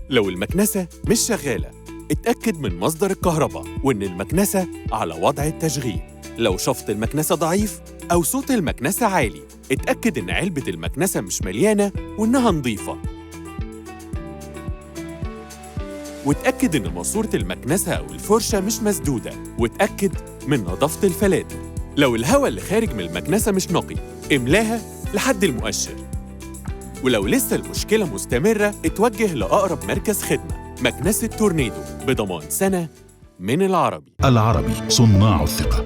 لو المكنسة مش شغالة، اتأكد من مصدر الكهرباء وإن المكنسة على وضع التشغيل. لو شفط المكنسة ضعيف أو صوت المكنسة عالي، اتأكد إن علبة المكنسة مش مليانة وإنها نظيفة. واتأكد إن ماسورة المكنسة أو الفرشة مش مسدودة، واتأكد من نظافة الفلاتر. لو الهواء اللي خارج من المكنسة مش نقي، املاها لحد المؤشر. ولو لسه المشكلة مستمرة، اتوجه لأقرب مركز خدمة. مكنسة تورنيدو بضمان سنة من العربي. العربي، صناع الثقة.